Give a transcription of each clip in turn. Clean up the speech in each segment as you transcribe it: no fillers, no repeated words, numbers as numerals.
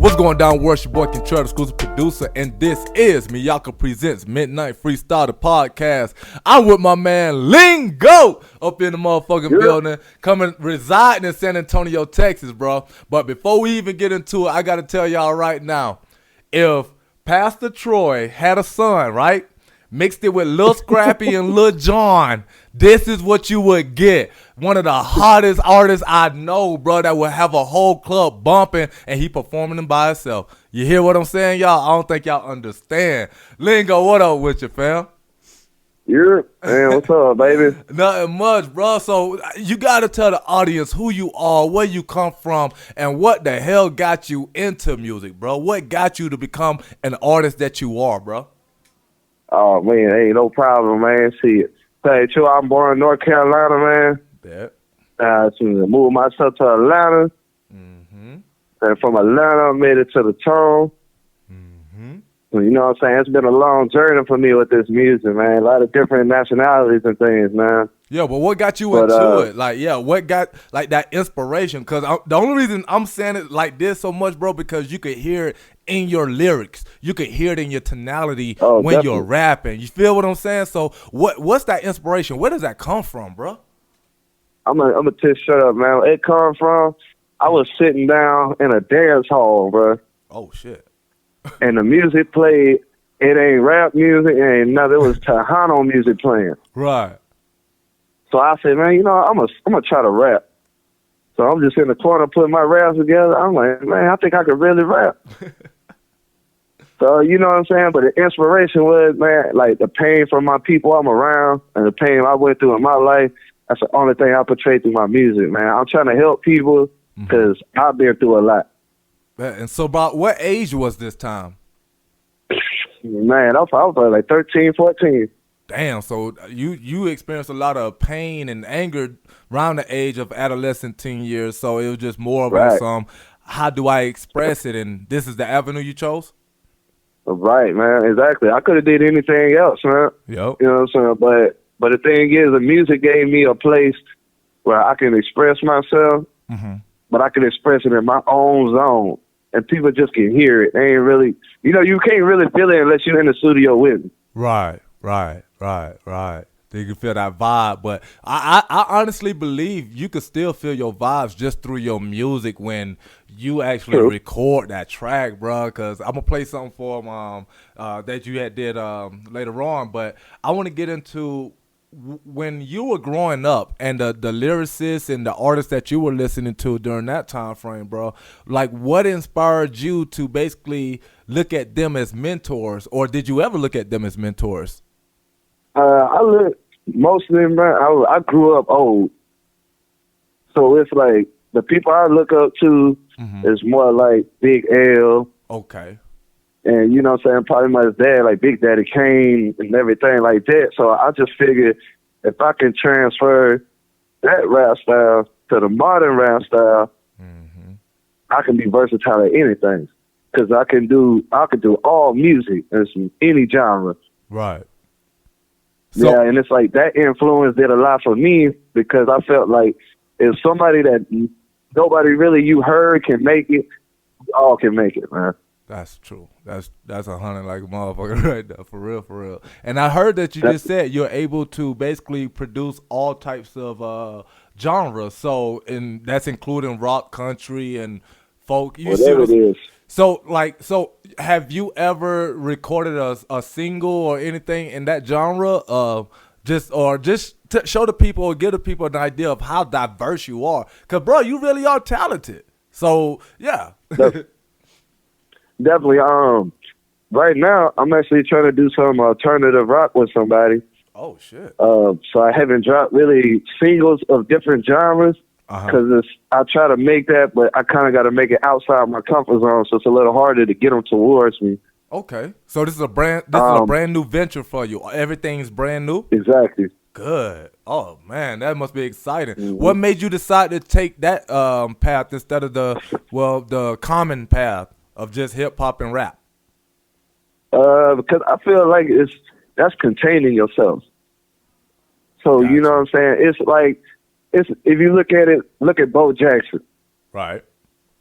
What's going down, worship boy Control, exclusive producer, and this is Miyaka Presents Midnight Freestyle, the podcast. I'm with my man Lingo up in the motherfucking building, residing in San Antonio, Texas, bro. But before we even get into it, I gotta tell y'all right now, if Pastor Troy had a son, right? Mixed it with Lil Scrappy and Lil Jon, this is what you would get. One of the hottest artists I know, bro, that would have a whole club bumping, and he performing them by himself. You hear what I'm saying, y'all? I don't think y'all understand. Lingo, what up with you, fam? Yeah, man, what's up, baby? Nothing much, bro. So you got to tell the audience who you are, where you come from, and what the hell got you into music, bro. What got you to become an artist that you are, bro? Oh, man, ain't no problem, man. See, tell you true, I'm born in North Carolina, man. Yeah. Moved myself to Atlanta. Mm-hmm. And from Atlanta, I made it to the Tone. Mm-hmm. You know what I'm saying? It's been a long journey for me with this music, man. A lot of different nationalities and things, man. Yeah, but what got you into it? Like, yeah, what got, like, that inspiration? Because the only reason I'm saying it like this so much, bro, because you could hear it in your lyrics. You could hear it in your tonality when definitely. You're rapping. You feel what I'm saying? So what's that inspiration? Where does that come from, bro? I'm gonna tell you straight up, man. Where it come from, I was sitting down in a dance hall, bro. Oh, shit. And the music played. It ain't rap music. It ain't nothing. It was Tejano music playing. Right. So I said, man, you know, I'm gonna try to rap. So I'm just in the corner putting my raps together. I'm like, man, I think I could really rap. So, you know what I'm saying? But the inspiration was, man, like the pain from my people I'm around and the pain I went through in my life. That's the only thing I portray through my music, man. I'm trying to help people because I've been through a lot. And so about what age was this time? Man, I was like 13, 14. Damn, so you experienced a lot of pain and anger around the age of adolescent teen years, so it was just more of how do I express it, and this is the avenue you chose? Right, man, exactly. I could have did anything else, man. Yep. You know what I'm saying? But the thing is, the music gave me a place where I can express myself, but I can express it in my own zone, and people just can hear it. They ain't really, you know, you can't really feel it unless you're in the studio with me. Right. You can feel that vibe, but I honestly believe you could still feel your vibes just through your music when you actually record that track, bro. Because I'm gonna play something for that you had did later on, but I want to get into when you were growing up and the lyricists and the artists that you were listening to during that time frame, bro. Like, what inspired you to basically look at them as mentors, or did you ever look at them as mentors? I look mostly, man. I grew up old, so it's like the people I look up to is more like Big L. Okay. And you know what I'm saying, probably my dad, like Big Daddy Kane and everything like that. So I just figured if I can transfer that rap style to the modern rap style, I can be versatile at anything. Because I can do all music in any genre. Right. So, yeah, and it's like that influence did a lot for me because I felt like if somebody that nobody really you heard can make it, we all can make it, man. That's true. That's 100 like a motherfucker right there, for real. And I heard that you just said you're able to basically produce all types of genres. So, and that's including rock, country, and folk. Whatever it is. So have you ever recorded a single or anything in that genre? Just to show the people or give the people an idea of how diverse you are. Cause bro, you really are talented. So yeah. Definitely. Right now I'm actually trying to do some alternative rock with somebody. Oh shit. So I haven't dropped really singles of different genres. Because I try to make that, but I kind of got to make it outside my comfort zone, so it's a little harder to get them towards me. Okay, so this is a brand new venture for you. Everything's brand new. Exactly. Good. Oh man, that must be exciting. What made you decide to take that path instead of the common path of just hip hop and rap? Because I feel like that's containing yourself. So you know what I'm saying? It's like. If you look at it, look at Bo Jackson. Right.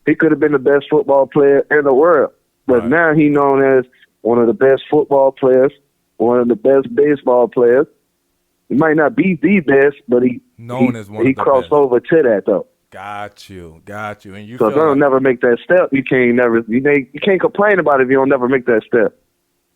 He could have been the best football player in the world, but now he's known as one of the best football players, one of the best baseball players. He might not be the best, but he crossed over to that though. Got you. And you so if they'll never make that step, you can't complain about it if you don't never make that step.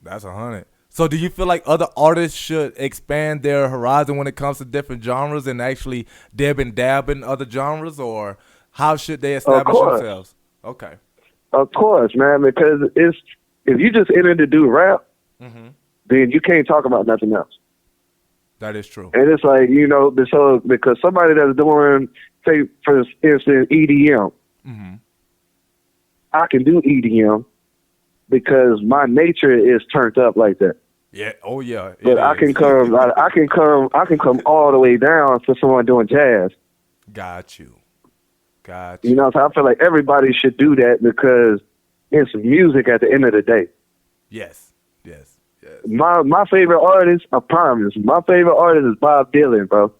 That's 100. So do you feel like other artists should expand their horizon when it comes to different genres and actually dab and dab in other genres, or how should they establish themselves? Okay. Of course, man, because if you just enter to do rap, then you can't talk about nothing else. That is true. And it's like, so because somebody that's doing, say, for instance, EDM, I can do EDM because my nature is turned up like that. Yeah. Oh yeah. But I can come all the way down to someone doing jazz. Got you. So I feel like everybody should do that because it's music at the end of the day. Yes. My favorite artist, I promise, my favorite artist is Bob Dylan, bro.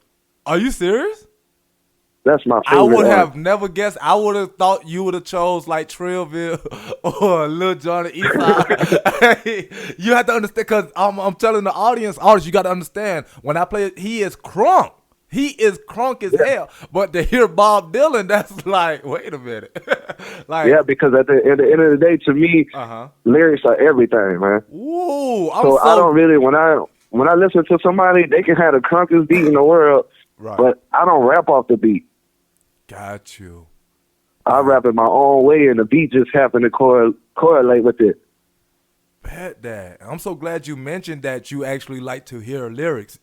Are you serious? That's my favorite. I would have never guessed. I would have thought you would have chose like Trillville or Lil Jon and Eastside. You have to understand, because I'm telling the audience, artists, you got to understand, when I play it, he is crunk. He is crunk as hell. But to hear Bob Dylan, that's like, wait a minute. Because at the end of the day, to me, lyrics are everything, man. Ooh, I don't really, when I listen to somebody, they can have the crunkest beat in the world, but I don't rap off the beat. Got you. I rap it my own way, and the beat just happen to correlate with it. Bet that. I'm so glad you mentioned that you actually like to hear lyrics,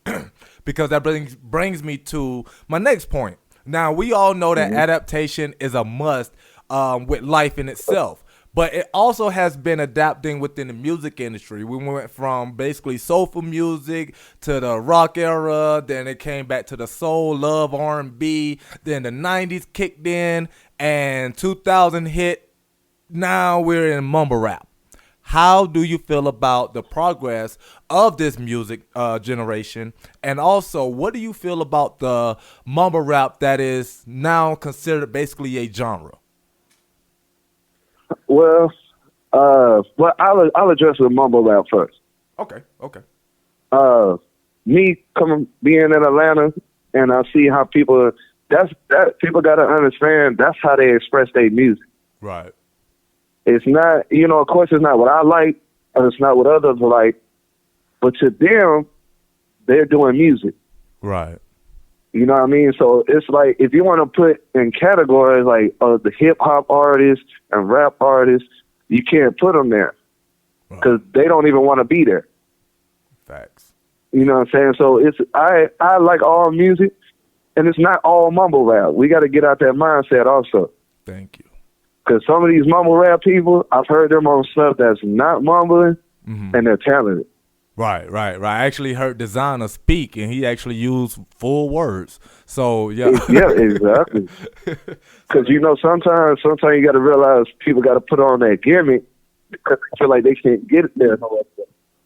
because that brings me to my next point. Now, we all know that adaptation is a must with life in itself, but it also has been adapting within the music industry. We went from basically soulful music to the rock era, then it came back to the soul, love, R&B, then the 90s kicked in, and 2000 hit. Now we're in mumble rap. How do you feel about the progress of this music generation? And also, what do you feel about the mumble rap that is now considered basically a genre? Well, I'll address the mumble rap first. Okay. Me being in Atlanta, and I see how people people got to understand that's how they express their music. Right. It's not, of course, it's not what I like, and it's not what others like, but to them, they're doing music. Right. You know what I mean? So it's like, if you want to put in categories like the hip hop artists and rap artists, you can't put them there because they don't even want to be there. Facts. You know what I'm saying? So I like all music, and it's not all mumble rap. We got to get out that mindset also. Thank you. Because some of these mumble rap people, I've heard them on stuff that's not mumbling, and they're talented. Right. I actually heard Designer speak, and he actually used full words. So, yeah. Yeah, exactly. Because, sometimes you got to realize people got to put on that gimmick because they feel like they can't get it there.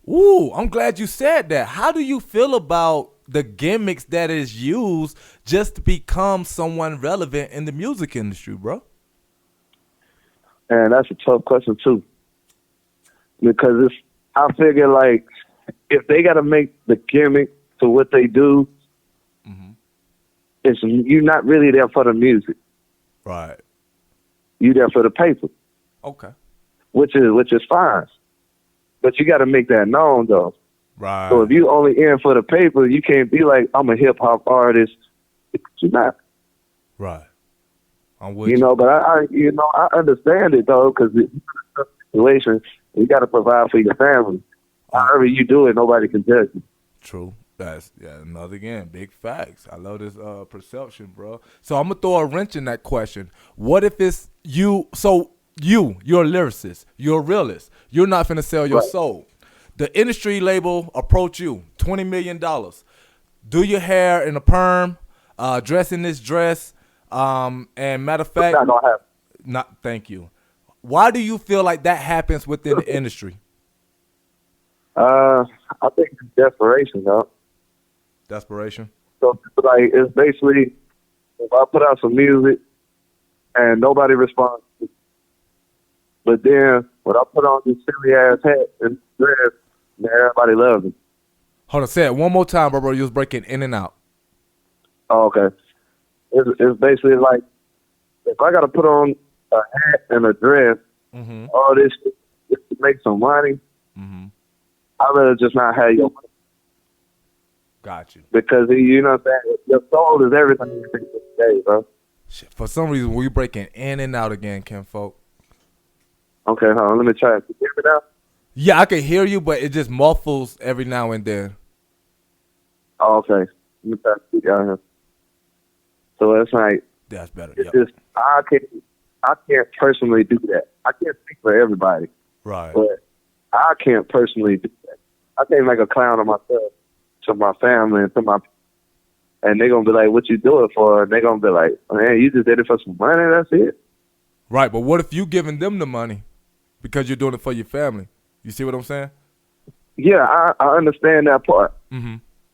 Ooh, I'm glad you said that. How do you feel about the gimmicks that is used just to become someone relevant in the music industry, bro? And that's a tough question too, because I figure like if they got to make the gimmick to what they do, you're not really there for the music, right? You're there for the paper, okay, which is fine, but you got to make that known though, right? So if you only in for the paper, you can't be like, I'm a hip hop artist. You're not, right? But I understand it though, because the situation, you got to provide for your family. However you do it, nobody can judge you. True. That's another again, big facts. I love this perception, bro. So I'm gonna throw a wrench in that question. What if it's you? So you're a lyricist, you're a realist. You're not finna sell your soul. The industry label approach you, $20 million. Do your hair in a perm, dress in this dress. And matter of fact, thank you. Why do you feel like that happens within the industry? I think it's desperation, though. Desperation? So, like, it's basically, if I put out some music and nobody responds, But then when I put on this silly ass hat and dress, man, everybody loves me. Hold on, say it one more time, bro. You was breaking in and out. Oh, okay. It's basically like if I got to put on a hat and a dress, all this shit, just to make some money, I'd rather just not have your money. Got you. Because, you know what I'm saying? Your soul is everything you think today, bro. Shit, for some reason, we breaking in and out again, Ken folk. Okay, hold on. Let me try it. Can you hear me now? Yeah, I can hear you, but it just muffles every now and then. Oh, okay. Let me try to speak out here. So it's like, That's better. it's Yep. just, I can't personally do that. I can't speak for everybody, Right. but I can't personally do that. I can't make a clown of myself to my family and and they're going to be like, what you do it for? And they're going to be like, man, you just did it for some money, that's it? Right, but what if you giving them the money because you're doing it for your family? You see what I'm saying? Yeah, I understand that part.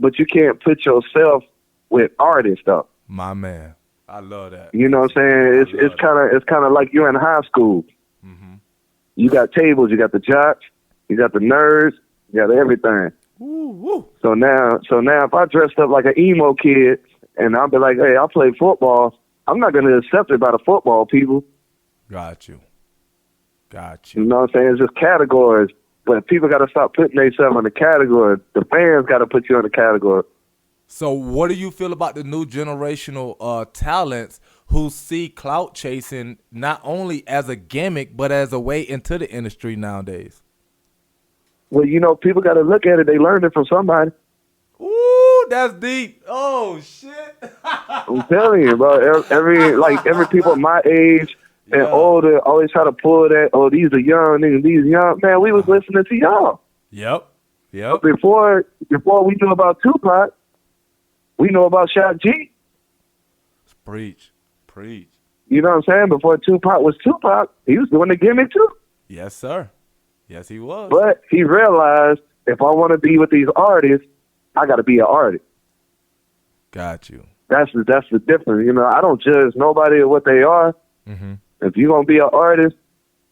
But you can't put yourself with artists, though. My man. I love that. You know what I'm saying? It's kind of like you're in high school. You got tables, you got the jocks, you got the nerds, you got everything. Woo. So now if I dressed up like an emo kid and I'll be like, hey, I play football, I'm not going to accept it by the football people. Got you. You know what I'm saying? It's just categories. But people got to stop putting themselves in the category. The fans got to put you in the category. So what do you feel about the new generational talents who see clout chasing not only as a gimmick, but as a way into the industry nowadays? Well, you know, people got to look at it. They learned it from somebody. Ooh, that's deep. Oh, shit. I'm telling you, bro. Every people my age and older always try to pull that, oh, these are young niggas, these young. Man, we was listening to y'all. Yep. But before we knew about Tupac, we know about Shock G. Preach. You know what I'm saying? Before Tupac was Tupac, he was doing the gimmick too. Yes, sir. Yes, he was. But he realized if I want to be with these artists, I got to be an artist. Got you. That's the difference. You know, I don't judge nobody or what they are. If you're going to be an artist,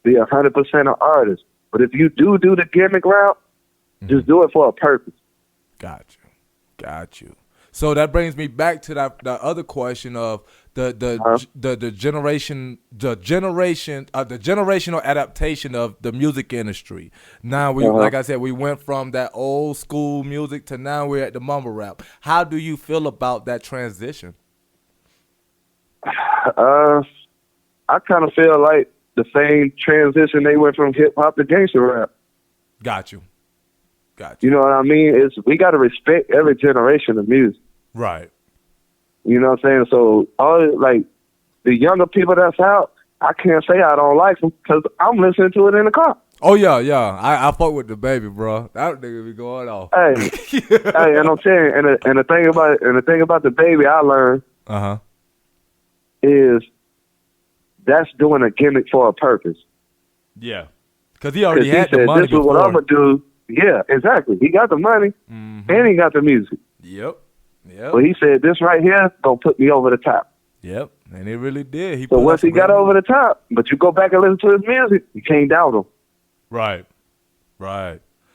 be 100% an artist. But if you do the gimmick route, just do it for a purpose. Got you. So that brings me back to that other question of the generational adaptation of the music industry. Now like I said, we went from that old school music to now we're at the mumble rap. How do you feel about that transition? I kind of feel like the same transition they went from hip hop to gangster rap. Got you. You know what I mean? We got to respect every generation of music. Right. You know what I'm saying? So the younger people that's out, I can't say I don't like them because I'm listening to it in the car. Oh yeah. I fuck with the baby, bro. That nigga be going off. Hey, and I'm saying, and the thing about the baby I learned is that's doing a gimmick for a purpose. Yeah, because he already had the money. This is what I'm gonna do. Yeah, exactly. He got the money and he got the music. Yep. But he said, this right here gonna put me over the top. Yep, and it really did. So once he got over the top, but you go back and listen to his music, you can't doubt him. Right.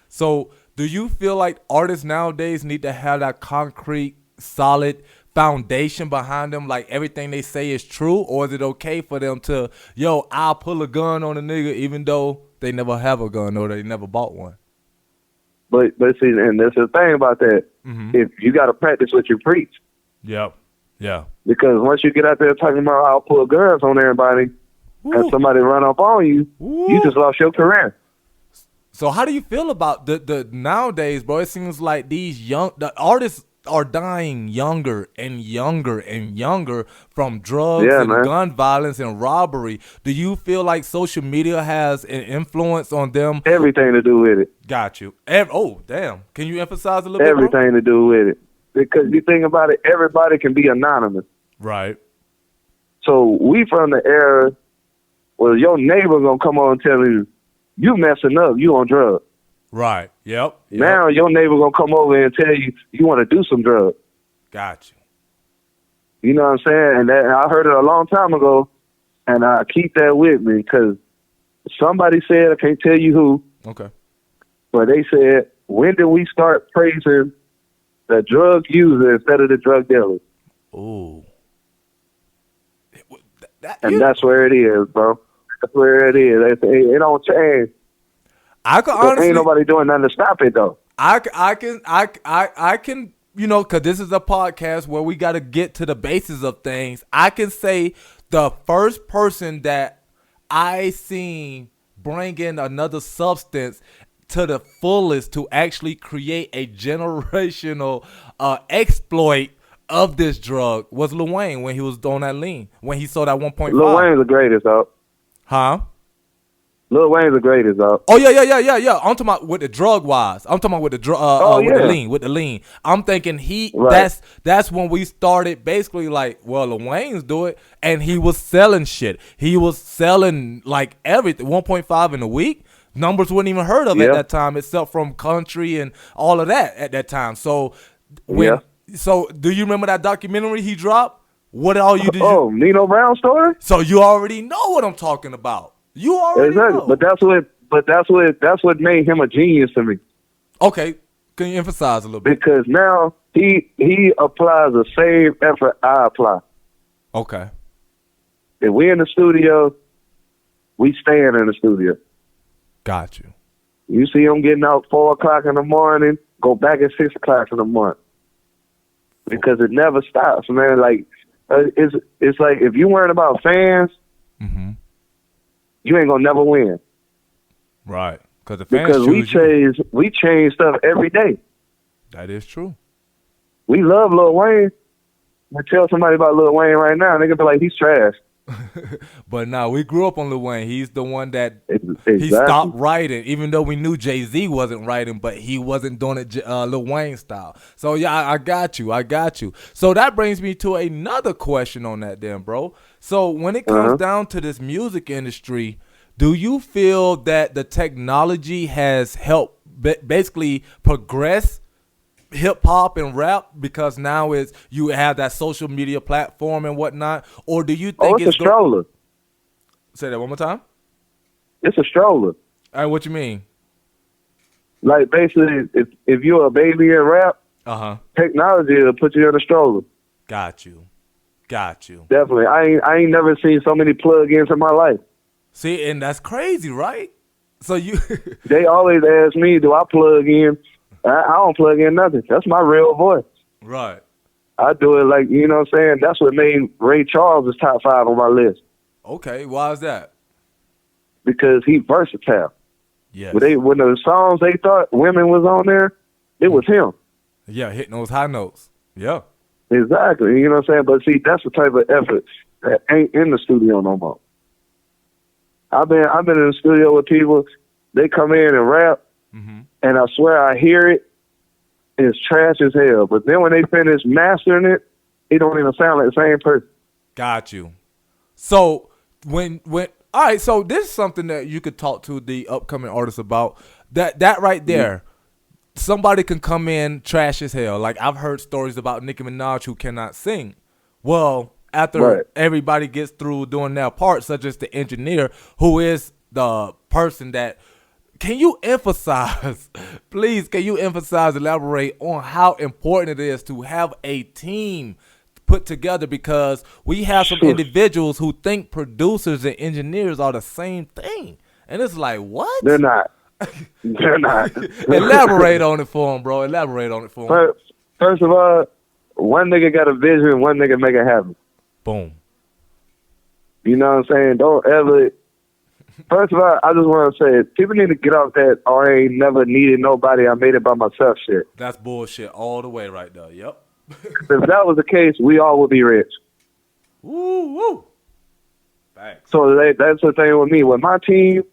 So do you feel like artists nowadays need to have that concrete, solid foundation behind them, like everything they say is true, or is it okay for them to, I'll pull a gun on a nigga even though they never have a gun or they never bought one? But see, and there's the thing about that. If you got to practice what you preach. Yep. Yeah. Because once you get out there talking about I'll pull guns on everybody and somebody run up on you, you just lost your career. So how do you feel about the nowadays, bro? It seems like the artists are dying younger and younger and younger from drugs and gun violence and robbery. Do you feel like social media has an influence on them? Everything to do with it. Got you. Oh, damn. Can you emphasize a little bit? Everything to do with it. Because you think about it, everybody can be anonymous. Right. So we from the era where your neighbor gonna come on and tell you messing up, you on drugs. Right. Yep. Now your neighbor gonna come over and tell you want to do some drugs. Got you. You know what I'm saying? And I heard it a long time ago, and I keep that with me because somebody said, I can't tell you who, Okay. but they said, when did we start praising the drug user instead of the drug dealer? Ooh. And that's where it is, bro. That's where it is. It don't change. I can honestly, ain't nobody doing nothing to stop it though. I can, you know, because this is a podcast where we got to get to the basis of things. I can say the first person that I seen bring in another substance to the fullest to actually create a generational exploit of this drug was Lil Wayne when he was on that lean, when he sold that 1.5. Lil Wayne's the greatest, though. Huh? Lil Wayne's the greatest, though. Oh yeah. I'm talking about with the drug wise. I'm talking about with the drug, with the lean. I'm thinking right. that's when we started basically like, well, Lil Wayne's do it, and he was selling shit. He was selling like everything, 1.5 in a week. Numbers wasn't even heard of at that time, except from country and all of that at that time. So so do you remember that documentary he dropped? What all you did? Oh, Nino Brown story. So you already know what I'm talking about. You already know. But that's what made him a genius to me. Okay, can you emphasize a little bit? Because now he applies the same effort I apply. Okay. If we in the studio, we staying in the studio. Got you. You see him getting out 4 o'clock in the morning, go back at 6 o'clock in the morning. Because it never stops, man. Like it's like if you weren't about fans, you ain't gonna never win. Right. Because the fans we change stuff every day. That is true. We love Lil Wayne. I tell somebody about Lil Wayne right now, they gonna be like, he's trash. But now we grew up on Lil Wayne. He's the one that exactly. He stopped writing, even though we knew Jay-Z wasn't writing, but he wasn't doing it Lil Wayne style. So yeah, I got you. So that brings me to another question on that then, bro. So when it comes down to this music industry, do you feel that the technology has helped basically progress hip hop and rap because now you have that social media platform and whatnot, or do you think it's a stroller? Say that one more time. It's a stroller. All right, what you mean? Like basically, if you're a baby in rap, technology will put you in a stroller. Got you. Definitely, I ain't never seen so many plug-ins in my life. See, and that's crazy, right? So you they always ask me, do I plug in? I don't plug in nothing. That's my real voice. Right. I do it like, you know what I'm saying? That's what made Ray Charles' top 5 on my list. Okay, why is that? Because he's versatile. Yes. When the songs they thought women was on there, it was him. Yeah, hitting those high notes. Yeah. Exactly. You know what I'm saying? But see, that's the type of effort that ain't in the studio no more. I've been in the studio with people, they come in and rap, and I swear I hear it, it's trash as hell. But then when they finish mastering it, it don't even sound like the same person. Got you. So when all right, so this is something that you could talk to the upcoming artists about. That right there, somebody can come in trash as hell. Like I've heard stories about Nicki Minaj who cannot sing. Well, after everybody gets through doing their part, such as the engineer, who is the person that. Can you emphasize, please, elaborate on how important it is to have a team put together? Because we have some individuals who think producers and engineers are the same thing. And it's like, what? They're not. They're not. Elaborate on it for them, bro. Elaborate on it for them. First of all, one nigga got a vision, one nigga make it happen. Boom. You know what I'm saying? Don't ever... First of all, I just want to say, people need to get off that, I ain't never needed nobody, I made it by myself shit. That's bullshit all the way right there, yep. If that was the case, we all would be rich. Woo. Thanks. So that's the thing with me. With my team,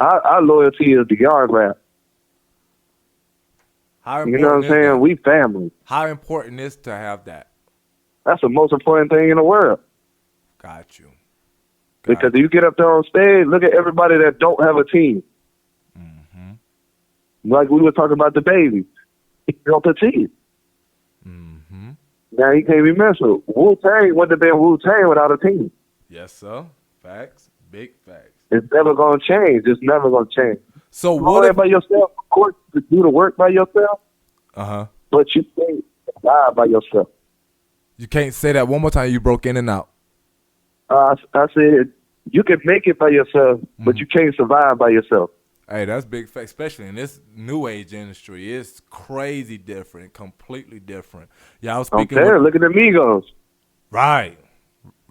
our loyalty is beyond rap. You know what I'm saying? We family. How important is to have that? That's the most important thing in the world. Got you. Because if you get up there on stage, look at everybody that don't have a team. Like we were talking about the baby. He built a team. Now he can't be messed with. Wu-Tang wouldn't have been Wu-Tang without a team. Yes, sir. Facts. Big facts. It's never gonna change. It's never gonna change. So You what if, by yourself, of course, you do the work by yourself, but you can't survive by yourself. You can't say that one more time. You broke in and out. I said you can make it by yourself, but you can't survive by yourself. Hey, that's big fact, especially in this new age industry. It's crazy different, completely different. Yeah, I was speaking. Look at the Migos. Right.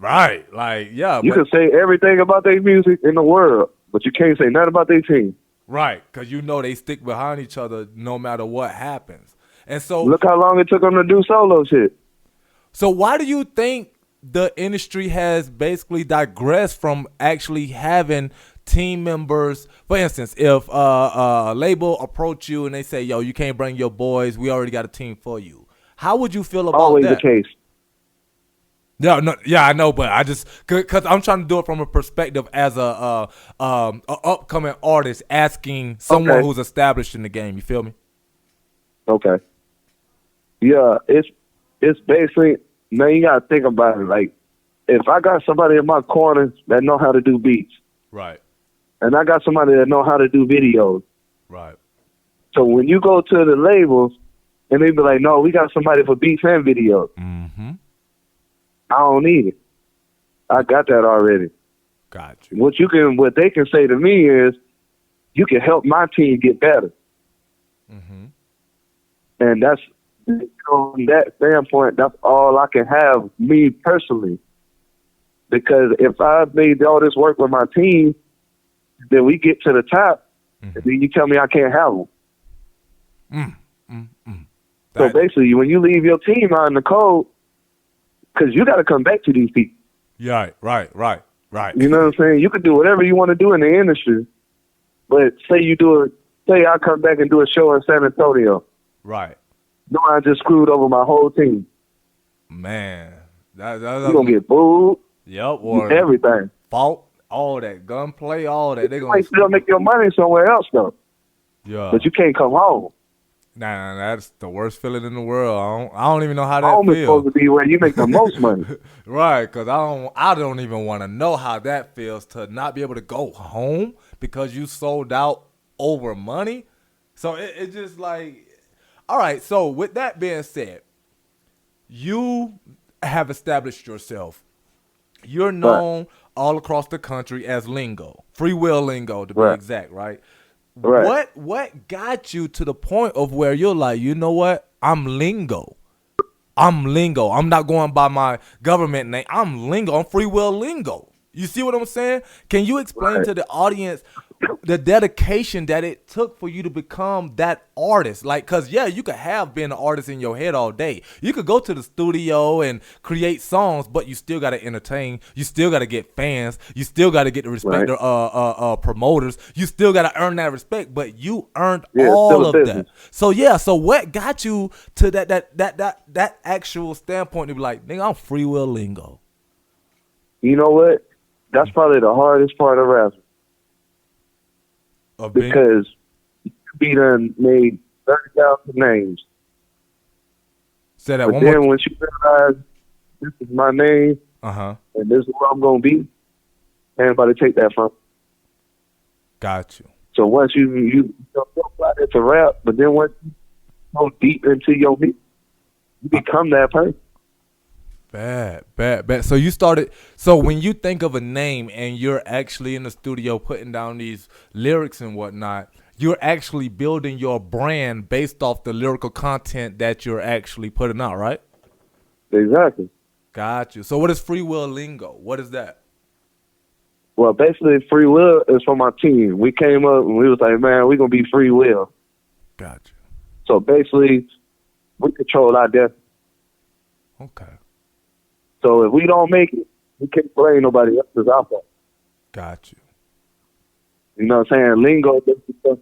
Like, yeah. You can say everything about their music in the world, but you can't say nothing about their team. Right, because you know they stick behind each other no matter what happens. And so look how long it took them to do solo shit. So why do you think the industry has basically digressed from actually having team members? For instance, if a label approach you and they say, yo, you can't bring your boys, we already got a team for you. How would you feel about always that? Always the case. Yeah, I know, but I just because I'm trying to do it from a perspective as a upcoming artist asking someone who's established in the game. You feel me? Okay. Yeah, it's basically, man, you gotta think about it. Like, if I got somebody in my corner that know how to do beats, right, and I got somebody that know how to do videos, right. So when you go to the labels and they be like, no, we got somebody for beats and videos. Mm-hmm. I don't need it. I got that already. Got you. What they can say to me is, you can help my team get better. Mm-hmm. And that's, from that standpoint, that's all I can have, me personally. Because if I made all this work with my team, then we get to the top, and then you tell me I can't have them. So basically, when you leave your team out in the cold, because you got to come back to these people. Yeah, right. You know what I'm saying? You can do whatever you want to do in the industry, but say I come back and do a show in San Antonio. Right. No, I just screwed over my whole team. Man. You're going to get booed. Yep. Or everything. Fault, all that, gunplay, all that. You might still make your money somewhere else, though. Yeah. But you can't come home. Nah, that's the worst feeling in the world. I don't even know how that home feels. Is supposed to be where you make the most money. Right, because I don't even want to know how that feels to not be able to go home because you sold out over money. So it's just like, all right, so with that being said, you have established yourself. You're known all across the country as Lingo, Freewill Lingo to be exact, right? Right. What got you to the point of where you're like, you know what? I'm Lingo. I'm not going by my government name. I'm Lingo. I'm Freewill Lingo. You see what I'm saying? Can you explain to the audience the dedication that it took for you to become that artist? Like, cause yeah, you could have been an artist in your head all day. You could go to the studio and create songs, but you still got to entertain. You still got to get fans. You still got to get the respect of promoters. You still got to earn that respect, but you earned all of that. So yeah, so what got you to that actual standpoint to be like, nigga, I'm Freewill Lingo? You know what? That's probably the hardest part of rapping. Because you done made 30,000 names. Say that but one then more. Once you realize this is my name, and this is where I'm gonna be, everybody take that from. Got you. So once you don't apply that to rap, but then once you go deep into your beat, you become that person. Bad. So you started. So when you think of a name and you're actually in the studio putting down these lyrics and whatnot, you're actually building your brand based off the lyrical content that you're actually putting out, right? Exactly. Got you. So what is Freewill Lingo? What is that? Well, basically, Freewill is for my team. We came up and we was like, man, we're going to be Freewill. Got you. So basically, we control our destiny. Okay. So if we don't make it, we can't blame nobody else. It's our fault. Got you. You know what I'm saying? Lingo,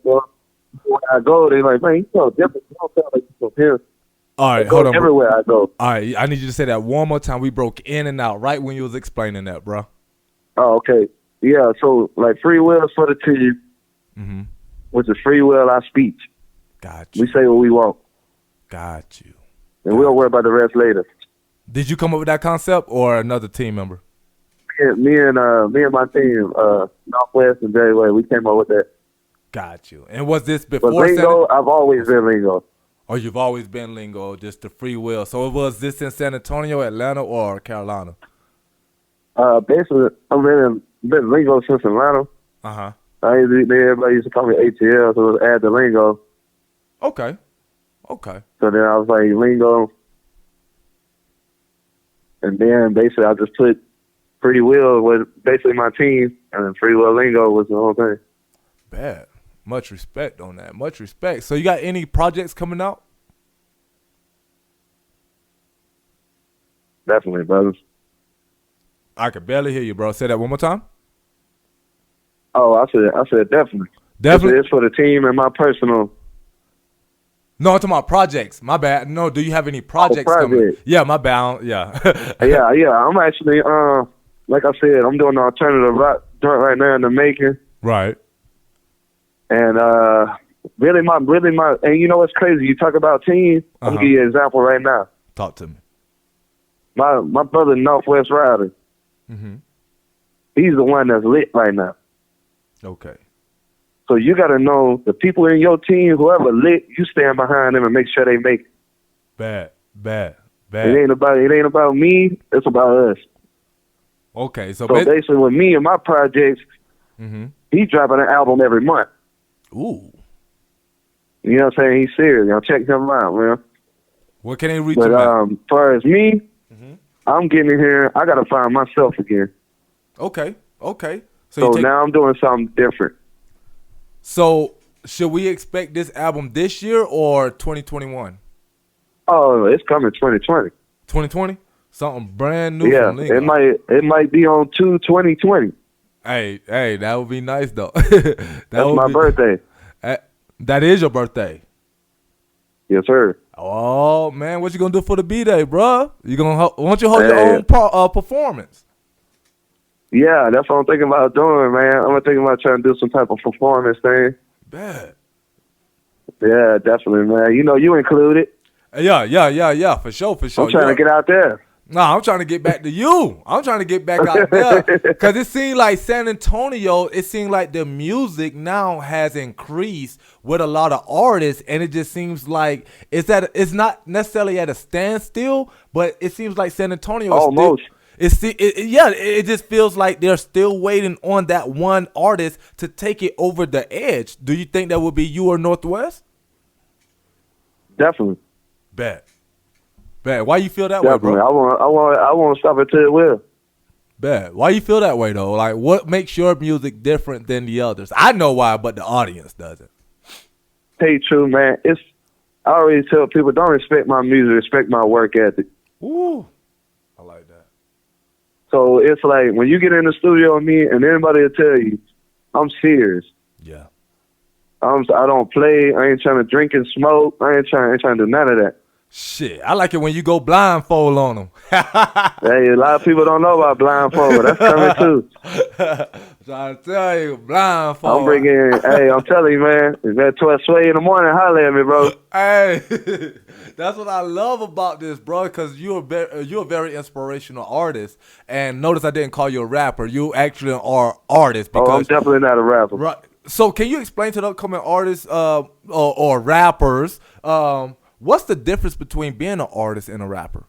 when I go, they're like, man, you so different. You don't sound like you from here. All right, hold on. Everywhere I go. All right, I need you to say that one more time. We broke in and out right when you was explaining that, bro. Oh, okay. Yeah, so like Freewill is for the team, which is Freewill our speech. Got you. We say what we want. Got you. And we'll worry about the rest later. Did you come up with that concept or another team member? me and my team, Northwest and Jerry Way, we came up with that. Got you. And was this But before Lingo, I've always been Lingo. or you've always been Lingo, just the Freewill? So was this in San Antonio, Atlanta, or Carolina? Basically, I've been Lingo since Atlanta. Uh-huh. Everybody used to call me ATL, so it was add the Lingo. Okay. Okay. So then I was like Lingo. And then basically I just put Freewill with basically my team, and then Freewill Lingo was the whole thing. Bad. Much respect on that. Much respect. So you got any projects coming out? Definitely, brothers. I could barely hear you, bro. Say that one more time. Oh, I said definitely. Definitely. It's for the team and my personal. No, I'm talking about projects. My bad. No, do you have any projects coming? Yeah, my bad. Yeah. yeah. I'm actually, like I said, I'm doing an alternative rock joint right now in the making. Right. And really my, and you know what's crazy? You talk about team. I'm gonna give you an example right now. Talk to me. My brother Northwest Rider. Mm-hmm. He's the one that's lit right now. Okay. So you got to know the people in your team, whoever lit, you stand behind them and make sure they make it. Bad. It ain't about me. It's about us. Okay. So basically, with me and my projects, he's dropping an album every month. Ooh. You know what I'm saying? He's serious. Y'all check him out, man. What can they reach? But as far as me, I'm getting in here. I got to find myself again. Okay. So now I'm doing something different. So should we expect this album this year or 2021? Oh, it's coming 2020. 2020? Something brand new from Lingo. It might be on 2/20/20. Hey, that would be nice though. That's my birthday. That is your birthday. Yes, sir. Oh man, what you gonna do for the B-Day, bro? You gonna why don't you hold your own performance? Yeah, that's what I'm thinking about doing, man. I'm thinking about trying to do some type of performance thing. Bad. Yeah, definitely, man. You know, you included. Yeah, for sure. I'm trying to get out there. Nah, I'm trying to get back to you. I'm trying to get back out there. Because it seemed like San Antonio, it seemed like the music now has increased with a lot of artists. And it just seems like it's not necessarily at a standstill, but it seems like San Antonio is almost. It just feels like they're still waiting on that one artist to take it over the edge. Do you think that would be you or Northwest? Definitely. Bad. Why you feel that Definitely. way, bro? I want to stop it till it will. Bad. Why you feel that way though? Like, what makes your music different than the others? I know why, but the audience doesn't. Tell you true, man. I always tell people, don't respect my music, respect my work ethic. Ooh, I like that. So it's like when you get in the studio with me, and anybody will tell you, I'm serious. Yeah. I don't play. I ain't trying to drink and smoke. I ain't trying to do none of that. Shit, I like it when you go blindfold on them. Hey, a lot of people don't know about blindfold. That's coming too. Trying to tell you, blindfold. I'm telling you, man. It's at 12 sway in the morning. Holler at me, bro. Hey, that's what I love about this, bro, because you're a very inspirational artist. And notice I didn't call you a rapper. You actually are artist. Because, I'm definitely not a rapper. Right. So can you explain to the upcoming artists or rappers, what's the difference between being an artist and a rapper?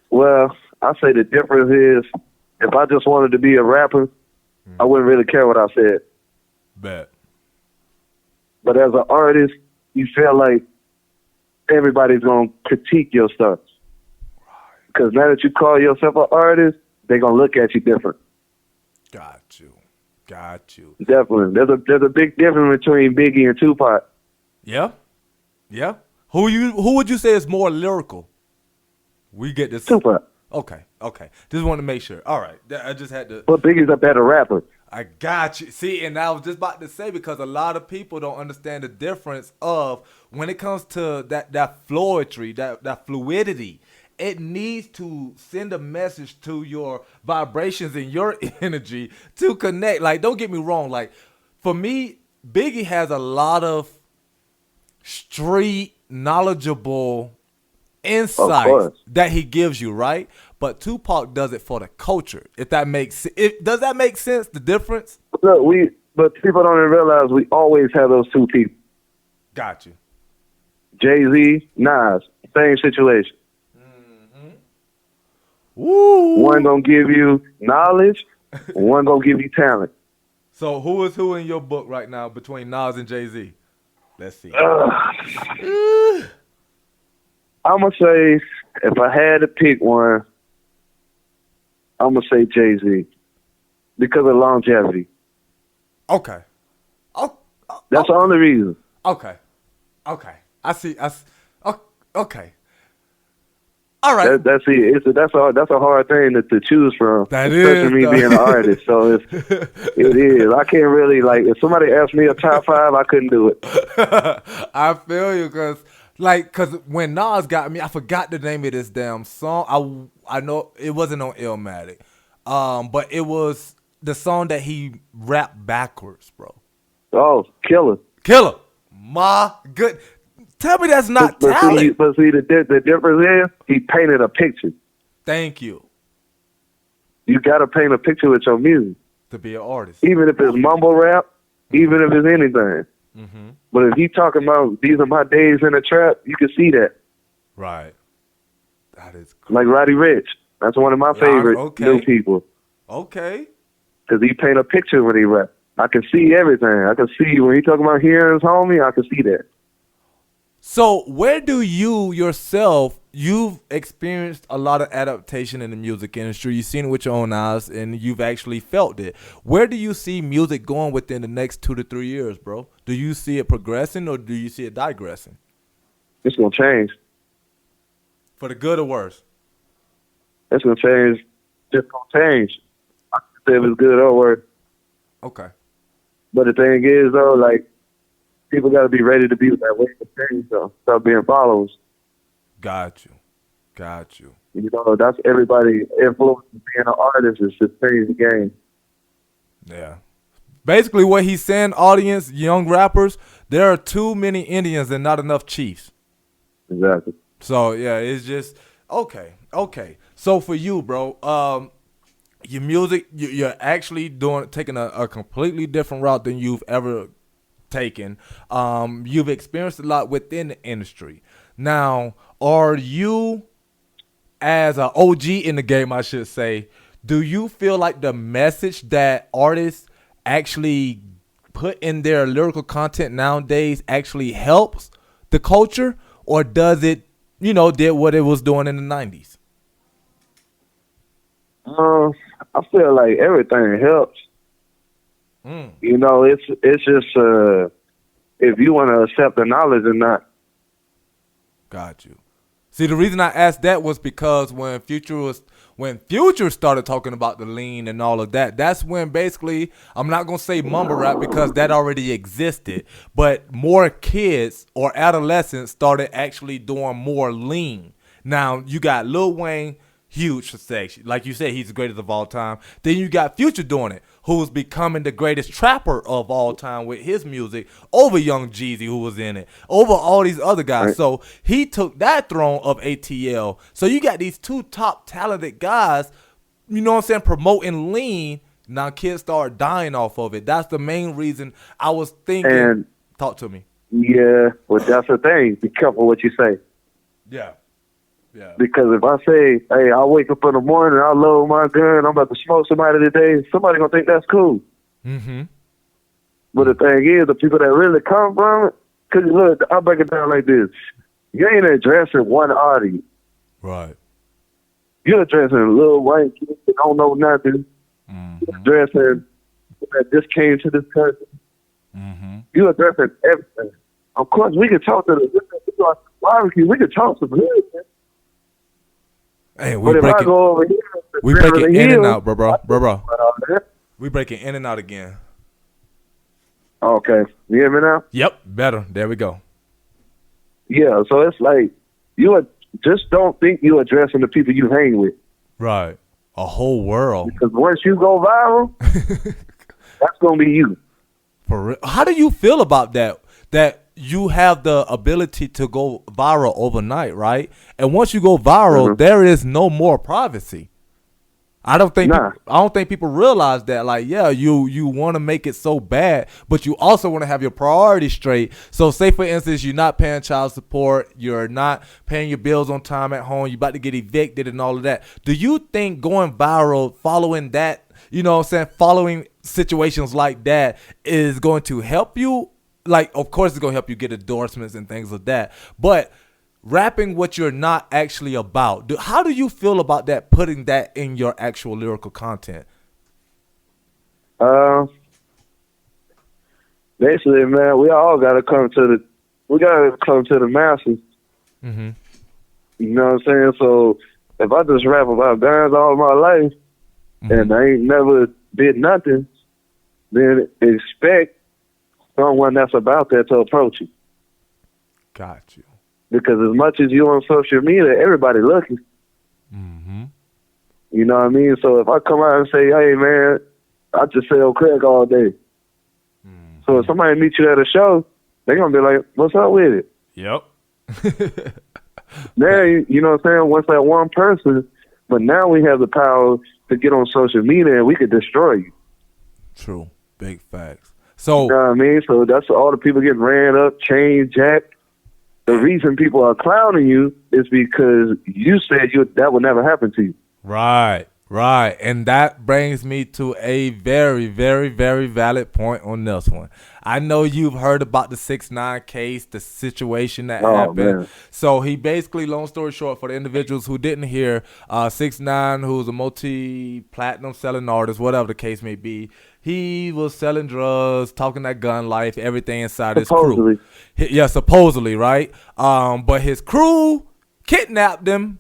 Well, I say the difference is if I just wanted to be a rapper, I wouldn't really care what I said. Bet. But as an artist, you feel like everybody's going to critique your stuff. Because now that you call yourself an artist, they're going to look at you different. Got you. Definitely. There's a big difference between Biggie and Tupac. Yeah. Who would you say is more lyrical? We get this. Tupac. Okay. Just want to make sure. All right. I just had to. But Biggie's a better rapper. I got you. See, and I was just about to say, because a lot of people don't understand the difference of when it comes to that fluidity, that fluidity. It needs to send a message to your vibrations and your energy to connect. Like, don't get me wrong. Like, for me, Biggie has a lot of street knowledgeable insights that he gives you, right? but Tupac does it for the culture. If that makes does that make sense? The difference? Look, but people don't even realize we always have those two people. Got you. Jay-Z, Nas, same situation. Woo. One gonna give you knowledge, one gonna give you talent. So who is who in your book right now between Nas and Jay-Z? Let's see. I'm gonna say if I had to pick one, I'm gonna say Jay-Z because of longevity. Okay. That's the only reason. Okay. I see. Okay. All right. That's it. That's a hard thing to choose from. That especially is, me though. being an artist. So it is. I can't really if somebody asked me a top 5, I couldn't do it. I feel you, cause when Nas got me, I forgot the name of this damn song. I know it wasn't on Illmatic, but it was the song that he rapped backwards, bro. Oh, Killer. My good. Tell me that's not talent. See, the difference is he painted a picture. Thank you. You got to paint a picture with your music. To be an artist. Even if it's mumble rap, even if it's anything. Mm-hmm. But if he talking about these are my days in the trap, you can see that. Right. That is cool. Like Roddy Ricch. That's one of my favorite new people. Okay. Because he paint a picture when he rap. I can see everything. I can see when he talking about hearing his homie, I can see that. So where do you yourself, you've experienced a lot of adaptation in the music industry. You've seen it with your own eyes and you've actually felt it. Where do you see music going within the next 2 to 3 years, bro? Do you see it progressing or do you see it digressing? It's going to change. For the good or worse? It's going to change. It's going to change. I can say if it's good or worse. Okay. But the thing is, though, like, people got to be ready to be that way for change, though. Stop being followers. Got you. You know, that's everybody influence being an artist is to change the game. Yeah. Basically what he's saying, audience, young rappers, there are too many Indians and not enough chiefs. Exactly. So, yeah, it's just, okay. So for you, bro, your music, you're actually taking a completely different route than you've ever taken. You've experienced a lot within the industry. Now, are you, as an OG in the game, I should say, do you feel like the message that artists actually put in their lyrical content nowadays actually helps the culture, or does it, did what it was doing in the 90s? I feel like everything helps. You know, it's just if you want to accept the knowledge or not. Got you. See, the reason I asked that was because when Future started talking about the lean and all of that, that's when basically, I'm not going to say mumble rap because that already existed, but more kids or adolescents started actually doing more lean. Now, you got Lil Wayne, huge section. Like you said, he's the greatest of all time. Then you got Future doing it, who's becoming the greatest trapper of all time with his music over Young Jeezy, who was in it, over all these other guys. Right. So he took that throne of ATL. So you got these two top talented guys, promoting lean. Now kids start dying off of it. That's the main reason I was thinking. Talk to me. Yeah, well, that's the thing. Be careful what you say. Yeah. Because if I say, hey, I wake up in the morning, I load my gun, I'm about to smoke somebody today, somebody going to think that's cool. Mm-hmm. But the thing is, the people that really come from it, because look, I'll break it down like this. You ain't addressing one audience. Right. You're addressing little white kids that don't know nothing. Mm-hmm. You're addressing people that just came to this country. Mm-hmm. You're addressing everything. Of course, we can talk to the barbecue. We can talk to them. Hey, we breaking in and out, bro. We breaking in and out again. Okay, you hear me now? Yep, better. There we go. Yeah, so it's like just don't think you're addressing the people you hang with. Right, a whole world. Because once you go viral, that's gonna be you. For real. How do you feel about that? That you have the ability to go viral overnight, right? And once you go viral, there is no more privacy. I don't think people realize that. Like, yeah, you want to make it so bad, but you also want to have your priorities straight. So, say for instance, you're not paying child support, you're not paying your bills on time at home, you're about to get evicted and all of that. Do you think going viral, following that, you know what I'm saying, following situations like that is going to help you? Like, of course, it's going to help you get endorsements and things like that, but rapping what you're not actually about. How do you feel about that, putting that in your actual lyrical content? Basically, man, we gotta come to the masses. Mm-hmm. You know what I'm saying? So if I just rap about guns all my life and I ain't never did nothing, then expect someone that's about that to approach you. Got you. Because as much as you on social media, everybody looking. Mm-hmm. You know what I mean? So if I come out and say, hey, man, I just sell crack all day. Mm-hmm. So if somebody meets you at a show, they're going to be like, what's up with it? Yep. Then, you know what I'm saying? Once that one person, but now we have the power to get on social media and we could destroy you. True. Big facts. So, you know what I mean? So that's all the people getting ran up, chain jacked. The reason people are clowning you is because you said that would never happen to you. Right. And that brings me to a very, very, very valid point on this one. I know you've heard about the 6ix9ine case, the situation that happened. Man. So he basically, long story short, for the individuals who didn't hear, 6ix9ine, who's a multi-platinum selling artist, whatever the case may be, he was selling drugs, talking that gun life, everything inside his crew. Yeah, supposedly, right? But his crew kidnapped him,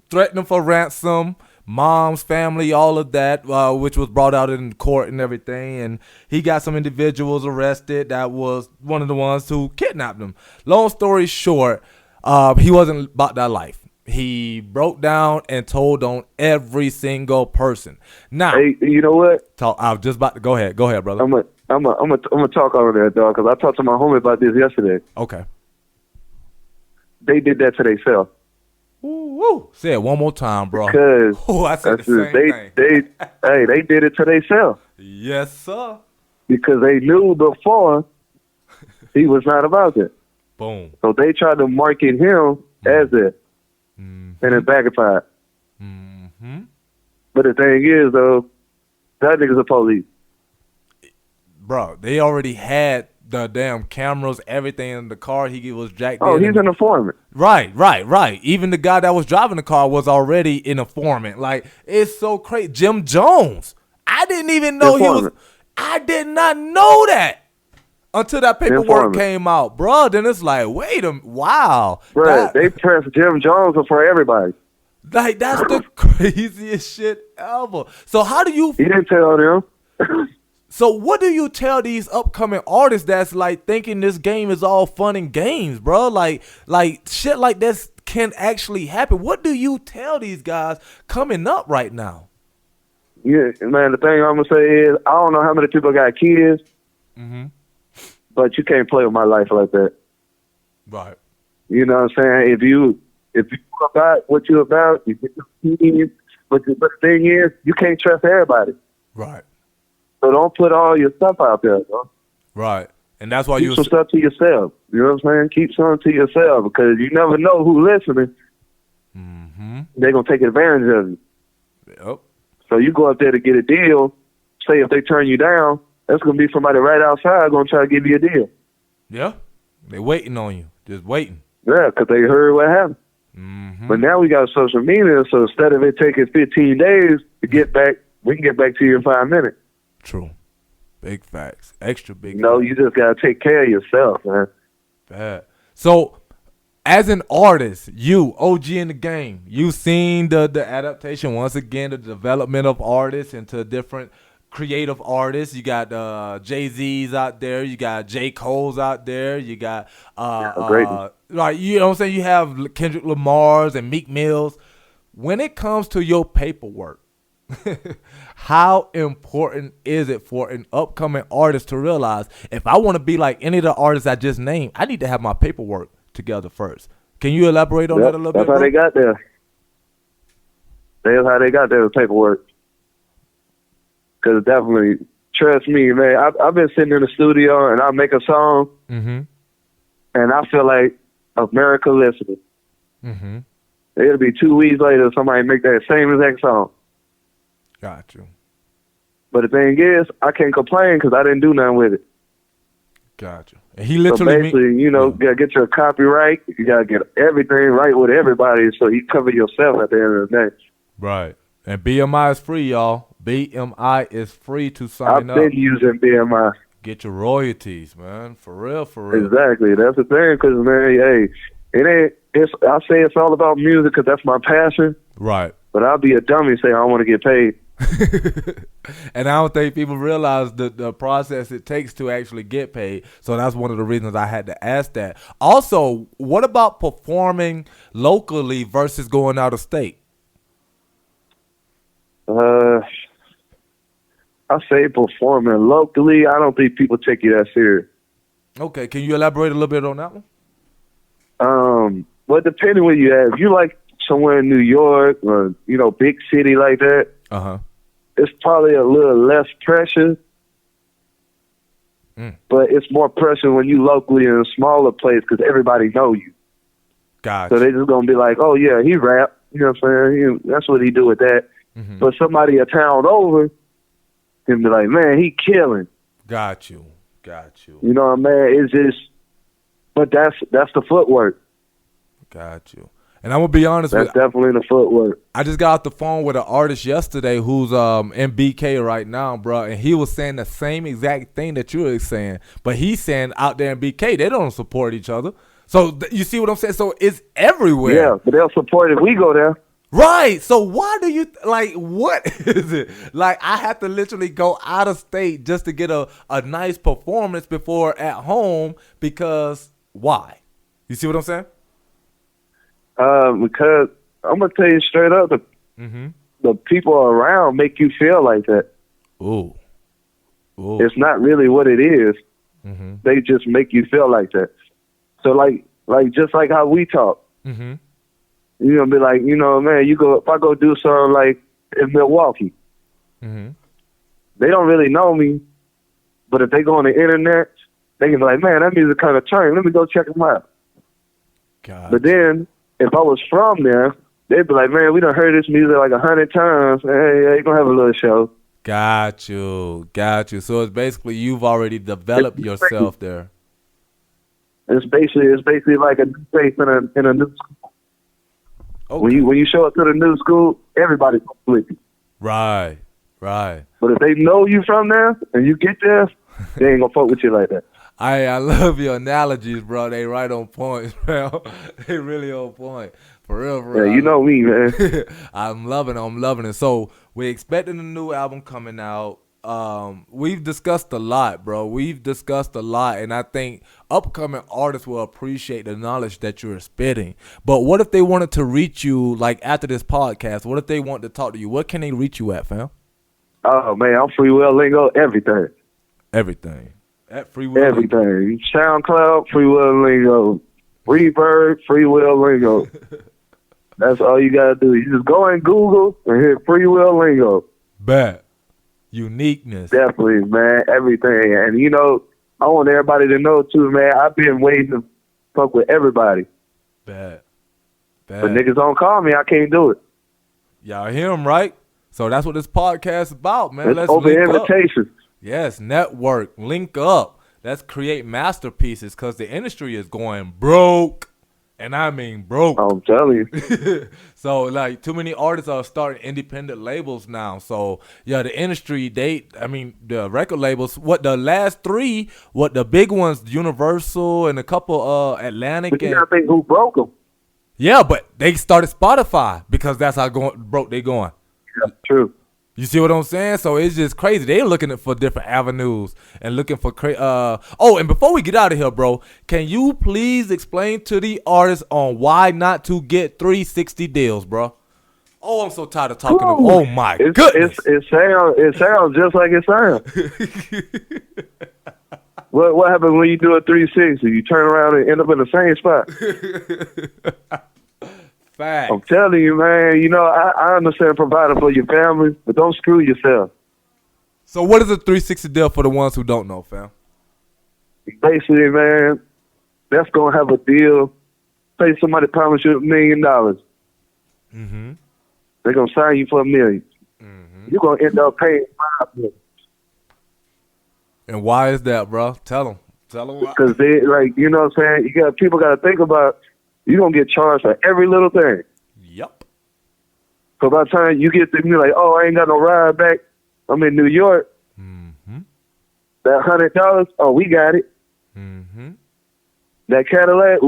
threatened him for ransom, mom's family, all of that, which was brought out in court and everything. And he got some individuals arrested that was one of the ones who kidnapped him. Long story short, he wasn't about that life. He broke down and told on every single person. Now, hey, you know what? I was just about to go ahead, brother. I'm gonna talk over that, dog, because I talked to my homie about this yesterday. Okay. They did that to themselves. Woo. Say it one more time, bro. Because I said the same thing. They did it to themselves. Yes, sir. Because they knew before he was not about it. Boom. So they tried to market him as it. And it backfired. Mm-hmm. But the thing is, though, that nigga's a police. Bro, they already had the damn cameras, everything in the car. He was jacked in. Oh, he's an informant. Right. Even the guy that was driving the car was already an informant. Like, it's so crazy. Jim Jones. I didn't even know I did not know that until that paperwork came out, bro. Then it's like, wow. Bro, they pressed Jim Jones for everybody. Like, that's the craziest shit ever. So how do you... He didn't tell them. So what do you tell these upcoming artists that's like thinking this game is all fun and games, bro? Like shit like this can actually happen. What do you tell these guys coming up right now? Yeah, man, the thing I'm going to say is, I don't know how many people got kids, but you can't play with my life like that. Right. You know what I'm saying? If you about what you're about, you get your kids, but the thing is, you can't trust everybody. Right. So don't put all your stuff out there, bro. Right. And that's why keep some stuff to yourself. You know what I'm saying? Keep some to yourself, because you never know who's listening. They're going to take advantage of you. Yep. So you go up there to get a deal. Say if they turn you down, that's going to be somebody right outside going to try to give you a deal. Yeah. They're waiting on you. Just waiting. Yeah, because they heard what happened. But now we got social media, so instead of it taking 15 days to get back, we can get back to you in 5 minutes. True. Big facts. Extra big No, facts. you just got to take care of yourself, man. Bad. So, as an artist, you, OG in the game, you've seen the adaptation, once again, the development of artists into different creative artists. You got Jay-Z's out there. You got J. Cole's out there. You got, like, you know what I'm saying? You have Kendrick Lamar's and Meek Mill's. When it comes to your paperwork, How important is it for an upcoming artist to realize if I want to be like any of the artists I just named, I need to have my paperwork together first? Can you elaborate on that a little bit? That's how they got there. That's how they got there with paperwork. Because definitely, trust me, man, I've been sitting in the studio and I make a song, and I feel like America listening. It'll be 2 weeks later somebody make that same exact song. Got you. But the thing is, I can't complain because I didn't do nothing with it. Got you. And he literally, so basically, you gotta get your copyright. You gotta get everything right with everybody, so you cover yourself at the end of the day. Right. And BMI is free, y'all. BMI is free to sign up. I've been using BMI. Get your royalties, man. For real, for real. Exactly. That's the thing, because, man, hey, it ain't. I say it's all about music because that's my passion. Right. But I'll be a dummy say I don't want to get paid. And I don't think people realize the process it takes to actually get paid. So that's one of the reasons I had to ask that. Also, what about performing locally versus going out of state? I say performing locally. I don't think people take you that serious. Okay, can you elaborate a little bit on that one? Well, depending where you at, if you like somewhere in New York or big city like that, it's probably a little less pressure. But it's more pressure when you locally in a smaller place because everybody know you. Gotcha. So they just gonna be like, oh yeah, he rap. You know what I'm saying? That's what he do with that. But somebody a town over can be like, man, he killing. Got you. You know what I mean? It's just, but that's the footwork. Got you. And I'm gonna be honest That's definitely the footwork. I just got off the phone with an artist yesterday who's in BK right now, bro, and he was saying the same exact thing that you were saying, but he's saying out there in BK they don't support each other. So you see what I'm saying? So it's everywhere. Yeah, but they'll support if we go there. Right. So why do you what is it? Like I have to literally go out of state just to get a nice performance before at home because why? You see what I'm saying? Because I'm gonna tell you straight up, the people around make you feel like that. Ooh. It's not really what it is. They just make you feel like that. So like just like how we talk. You're gonna be like, man, if I go do something like in Milwaukee, they don't really know me, but if they go on the internet, they can be like, man, that music kind of turned. Let me go check them out. But then if I was from there, they'd be like, man, we done heard this music like 100 times. Hey, you're gonna have a little show. Got you. So it's basically you've already developed yourself there. It's basically like a new face in a new school. Okay. When you show up to the new school, everybody's gonna flip you. Right. But if they know you from there and you get there, they ain't gonna fuck with you like that. I love your analogies, bro. They right on point, bro. They really on point. For real. Yeah, you know me, man. I'm loving it. So we're expecting a new album coming out. We've discussed a lot, bro. And I think upcoming artists will appreciate the knowledge that you're spitting. But what if they wanted to reach you, like, after this podcast? What if they want to talk to you? What can they reach you at, fam? Oh, man, I'm Freewill, Lingo, everything. At Freewill. Everything. SoundCloud, Freewill, Lingo. Reverb, Freewill, Lingo. That's all you got to do. You just go and Google and hit Freewill, Lingo. Bet. Uniqueness. Definitely, man. Everything. And, I want everybody to know, too, man, I've been waiting to fuck with everybody. Bet. But niggas don't call me. I can't do it. Y'all hear him, right? So that's what this podcast is about, man. Let's open invitations. Yes, network, link up. Let's create masterpieces because the industry is going broke. And I mean broke. I'm telling you. So, like, too many artists are starting independent labels now. So, yeah, the industry, the record labels, the last three, the big ones, Universal and a couple Atlantic. But you gotta think who broke them. Yeah, but they started Spotify because that's how broke they going. Yeah, true. You see what I'm saying? So it's just crazy. They're looking for different avenues and looking for and before we get out of here, bro, can you please explain to the artists on why not to get 360 deals, bro? Oh, I'm so tired of talking. Oh my goodness! It sounds just like it sounds. What happens when you do a 360? You turn around and end up in the same spot. Facts. I'm telling you, man. You know, I understand providing for your family, but don't screw yourself. So what is a 360 deal for the ones who don't know, fam? Basically, man, that's gonna have a deal. Say somebody promised you $1 million. Mm-hmm. They're gonna sign you for $1 million. Mm-hmm. You're gonna end up paying $5 million. And why is that, bro? Tell them. Tell them why. Because they, like, you know what I'm saying? People got to think about, you're going to get charged for every little thing. Yep. So by the time you get to me like, oh, I ain't got no ride back, I'm in New York, that $100, oh, we got it. Mm-hmm. That Cadillac,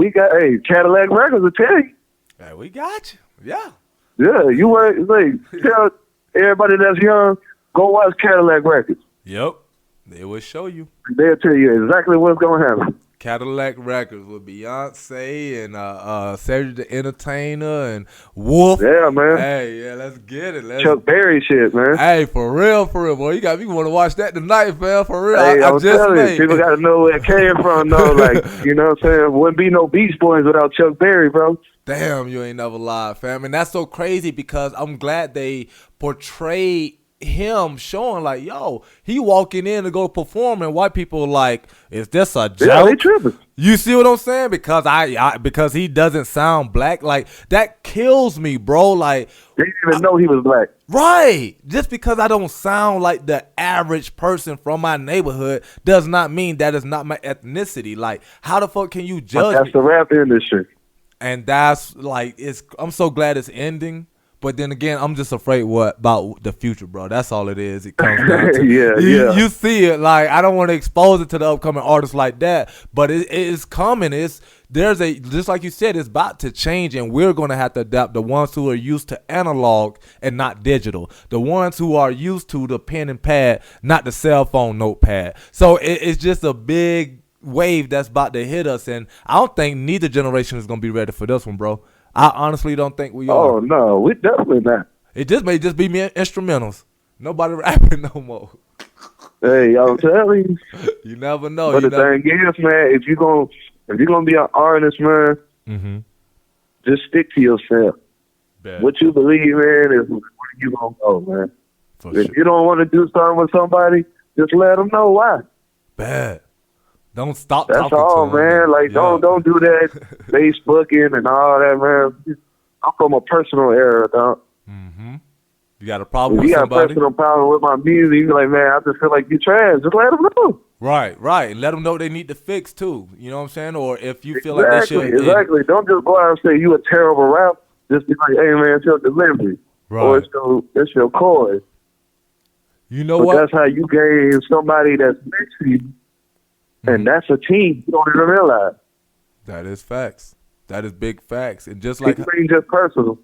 Cadillac Records will tell you. Hey, we got you. Yeah. Yeah, you want, like, tell everybody that's young, go watch Cadillac Records. Yep. They will show you. They'll tell you exactly what's going to happen. Cadillac Records with Beyonce and Cedric the Entertainer and Wolf. Yeah, man. Hey, yeah, let's get it. Chuck Berry shit, man. Hey, for real, boy. You got me want to watch that tonight, fam. For real. Hey, I'm I just telling you, people got to know where it came from, though. Like, you know what I'm saying? Wouldn't be no Beach Boys without Chuck Berry, bro. Damn, you ain't never lied, fam. And that's so crazy because I'm glad they portrayed him showing like, yo, he walking in to go perform and white people like, is this a joke? Yeah, they tripping. You see what I'm saying? Because because he doesn't sound black, like that kills me, bro. Like they didn't even know he was black. Right. Just because I don't sound like the average person from my neighborhood does not mean that is not my ethnicity. Like, how the fuck can you judge That's me? the rap industry. And that's like, I'm so glad it's ending. But then again, I'm just afraid about the future, bro. That's all it is. It comes down to you see it. Like, I don't want to expose it to the upcoming artists like that, but it is coming. Just like you said, it's about to change, and we're going to have to adapt. The ones who are used to analog and not digital, the ones who are used to the pen and pad, not the cell phone notepad. So it's just a big wave that's about to hit us, and I don't think neither generation is going to be ready for this one, bro. I honestly don't think we are. Oh, no, we definitely not. It just may just be me instrumentals. Nobody rapping no more. Hey, I'm telling you. You never know. But the thing is, man, if you're gonna be an artist, man, just stick to yourself. Bet. What you believe in is where you gonna go, man. If sure. you don't want to do something with somebody, just let them know why. Bad. Don't stop That's talking all, to them. man. Like, don't do that Facebooking and all that, man. I'm from a personal era, dog. You got a problem if with you somebody? got a personal problem with my music, you like, man, I just feel like you trash. Just let them know. Right. And let them know they need to fix, too. You know what I'm saying? Or if you feel like they should. Exactly. Don't just go out and say you a terrible rapper. Just be like, hey, man, it's your delivery. Right. Or it's your chorus. You know but what? That's how you gain somebody that's next to you. And that's a team. You don't even realize. That is facts. That is big facts. And just like, like, it's just personal.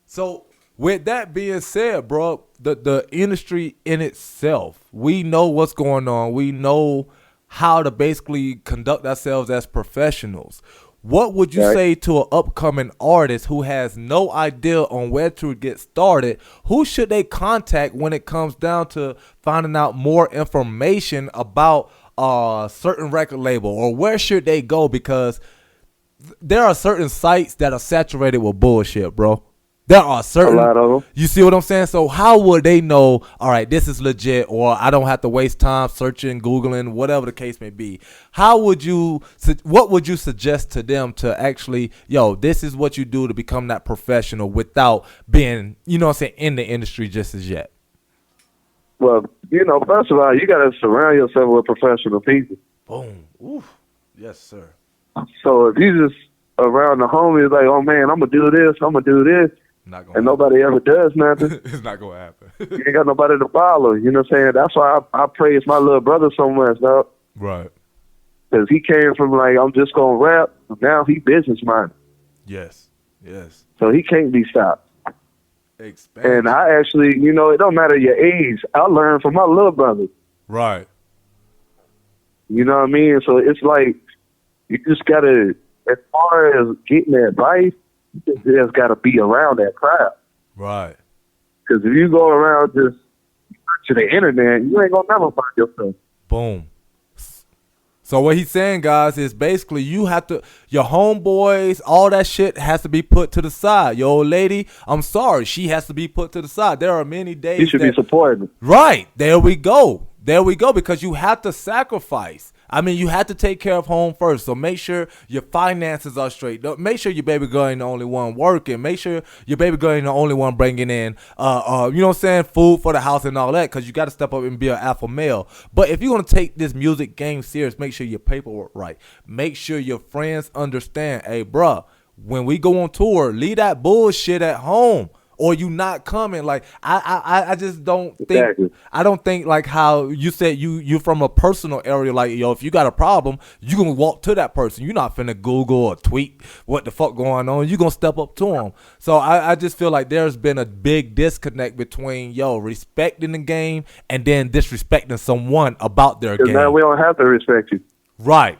So with that being said, bro, the industry in itself, we know what's going on. We know how to basically conduct ourselves as professionals. What would you say to an upcoming artist who has no idea on where to get started? Who should they contact when it comes down to finding out more information about a certain record label, or where should they go? Because there are certain sites that are saturated with bullshit, bro. There are certain, a lot of them. You see what I'm saying? So how would they know, all right, this is legit, or I don't have to waste time searching, Googling, whatever the case may be? What would you suggest to them to actually, this is what you do to become that professional without being, you know what I'm saying, in the industry just as yet? Well, first of all, you got to surround yourself with professional people. Boom. Oof. Yes, sir. So if you just around the homies like, oh, man, I'm going to do this, I'm going to do this, and nobody ever does nothing, it's not going to happen. You ain't got nobody to follow. You know what I'm saying? That's why I praise my little brother so much, dog. Right. Because he came from like, I'm just going to rap. Now he business-minded. Yes. So he can't be stopped. Expansion. And I actually, it don't matter your age. I learned from my little brother. Right. You know what I mean? So it's like, you just got to, as far as getting advice, you just got to be around that crowd. Right. Because if you go around just to the internet, you ain't gonna never find yourself. Boom. So what he's saying, guys, is basically you have to, your homeboys, all that shit has to be put to the side. Your old lady, I'm sorry, she has to be put to the side. There are many days You should be supported. Right. There we go. There we go, because you have to sacrifice. I mean, you have to take care of home first. So make sure your finances are straight. Make sure your baby girl ain't the only one working. Make sure your baby girl ain't the only one bringing in, you know what I'm saying, food for the house and all that, because you got to step up and be an alpha male. But if you're going to take this music game serious, make sure your paperwork right. Make sure your friends understand, hey, bruh, when we go on tour, leave that bullshit at home. Or you not coming. Like I just don't think Exactly. I don't think like how you said you from a personal area, like, yo, if you got a problem, you gonna walk to that person. You're not finna Google or tweet what the fuck going on. You gonna step up to them. So I just feel like there's been a big disconnect between respecting the game and then disrespecting someone about their game. Now we don't have to respect you. Right.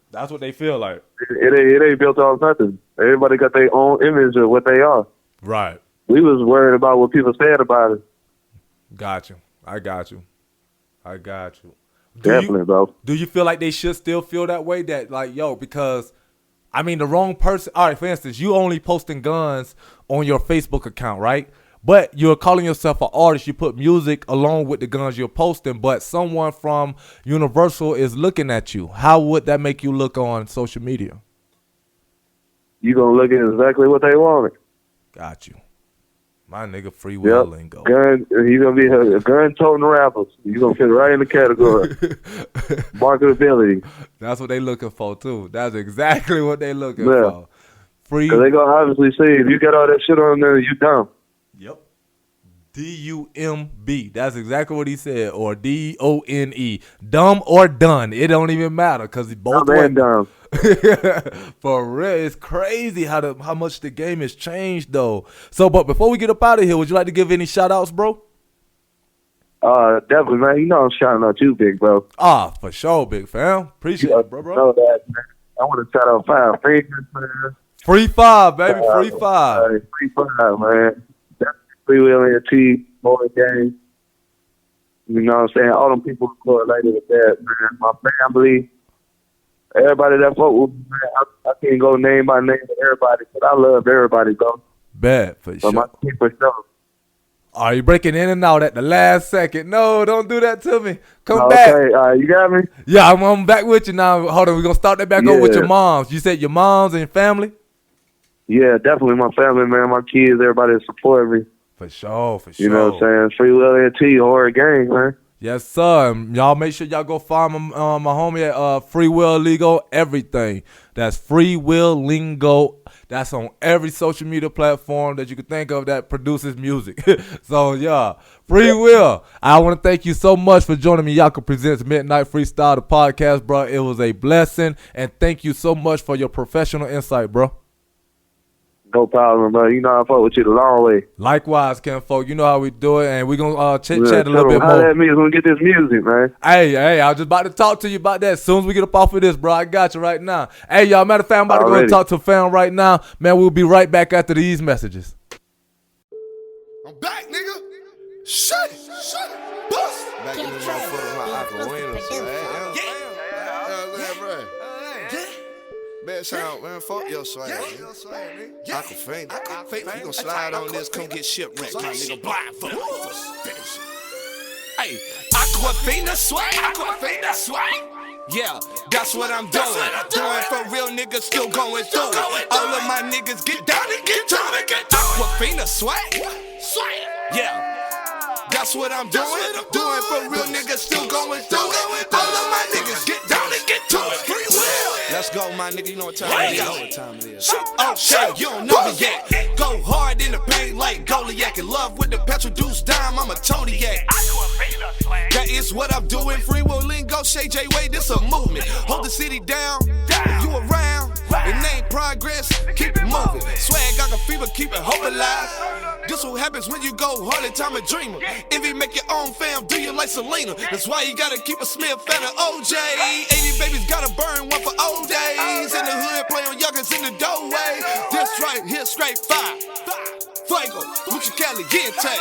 That's what they feel like. It ain't built on nothing. Everybody got their own image of what they are. Right. We was worried about what people said about it. Got you. I got you. Definitely, bro. Do you feel like they should still feel that way? That like, because, I mean, the wrong person. All right, for instance, you only posting guns on your Facebook account, right? But you're calling yourself an artist. You put music along with the guns you're posting, but someone from Universal is looking at you. How would that make you look on social media? You gonna look at exactly what they wanted. Got you. My nigga Freewill Lingo. He's gonna be a gun-toting rapper. You gonna fit right in the category. Marketability. That's what they looking for too. That's exactly what they looking for. Because they gonna obviously see if you got all that shit on there, you dumb. Yep. D-U-M-B. That's exactly what he said. Or D-O-N-E. Dumb or done. It don't even matter because he both Dumb and dumb. For real, it's crazy how much the game has changed though. So, but before we get up out of here, would you like to give any shout outs, bro? Definitely, man. You know I'm shouting out you, big bro. For sure, big fam. Appreciate it, bro. Know that, man. I want to shout out 5 Fingers, man. Free 5, baby. Free 5. Free 5, man. That's Freewill and boy game. You know what I'm saying? All them people correlated with that, man. My family. Everybody that fuck with me, man, I can't go name by name to everybody, but I love everybody, bro. Bad, for sure. My team for sure. Are you breaking in and out at the last second? No, don't do that to me. Come back. Okay, you got me? Yeah, I'm back with you now. Hold on, we're going to start that back over with your moms. You said your moms and your family? Yeah, definitely my family, man. My kids, everybody that support me. For sure. You know what I'm saying? Freewill and horror gang, man. Yes, sir. Y'all make sure y'all go find my homie at Freewill Lingo, everything. That's Freewill Lingo. That's on every social media platform that you can think of that produces music. So, yeah, Freewill. I want to thank you so much for joining me. Yaka Presents Midnight Freestyle, the podcast, bro. It was a blessing, and thank you so much for your professional insight, bro. No problem, bro. You know I fuck with you the long way. Likewise, Ken folk. You know how we do it, and we're going to chit-chat a little bit more. How that means we're going to get this music, man. Hey, I was just about to talk to you about that. As soon as we get up off of this, bro, I got you right now. Hey, y'all, matter of fact, I'm about to go and talk to fam right now. Man, we'll be right back after these messages. I'm back, nigga. Shut it. Bust. Back in the motherfucker, my Aquawinas, man. Man, sound, man, fuck your swag, nigga. Aquafina. You gon' slide on this, come get shipwrecked, my nigga. Blindfold. Hey, Aquafina swag. Yeah, that's what I'm doing. Doing for real niggas, still going through it. All of my niggas get down and get to it. Aquafina swag. Yeah, that's what I'm doing. Doing for real niggas, still going through it. All of my niggas get down and get to it. Freewill. Let's go, my nigga. You know what time it is. Oh shit, you don't know me yet. Go hard in the paint like Goliath. In love with the petrol-deuce dime, I'm a Toniac. That is what I'm doing. Freewill Lingo, Shay J Way, this a movement. Hold the city down. If you around, it ain't progress, keep it moving. Swag, got a fever, keep it hope alive. This what happens when you go hard and time a dreamer. Envy make your own fam, do you like Selena? That's why you gotta keep a Smith and an OJ. 80 babies gotta burn one for old days. In the hood, play on youngers in the doorway. This right here, straight fire. Fuego, mucho caliente.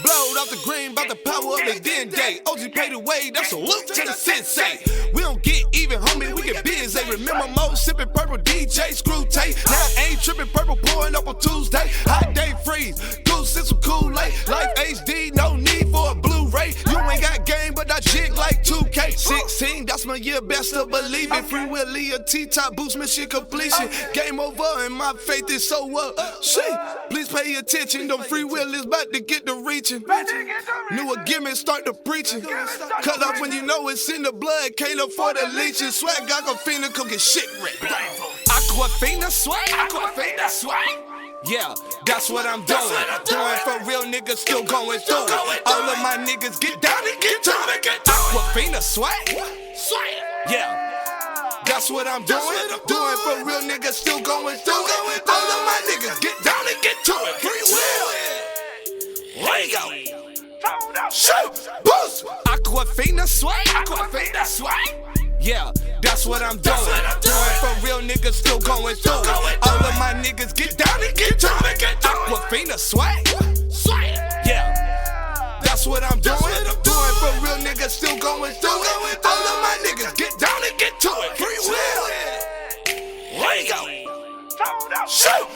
Blowed off the green, bout to power up the day. OG paid the way, that's a look to the sensei. We don't get even, homie, we get busy. Remember Mo sipping purple DJ, screw tape. Now I ain't tripping purple, pouring up on Tuesday. Hot day freeze, goose and some Kool-Aid. Life HD, no need for a Blu-ray. You ain't got game, but I jig like 2K. 16, that's my year, best to believe it. Freewill, a T-top, boost mission completion. Game over, and my faith is so up. Shit, please pay attention. The Freewill is about to get the reaching. New a gimmick, start the preaching. Cut up when you know it's in the blood. Can't afford the leeching. Swag, Aquafina, come get shit wrecked. Aquafina swag, Aquafina swag. Yeah, that's what I'm doing. Doing for real niggas, still going through it. All of my niggas get down and get to it. Aquafina swag. Yeah, that's what I'm doing. Doing for real niggas, still going through it. All of my niggas get down and get to it. Freewill. Lingo. Shoot, boost. Aquafina swag. Aquafina swag. Yeah, that's what I'm doing. Doing for real niggas, still going through it. All of my niggas get down and get to it. Aquafina swag. Yeah, that's what I'm doing. Doing for real niggas, still going through it. All of my niggas get down and get to it. Freewill. Lingo. Shoot.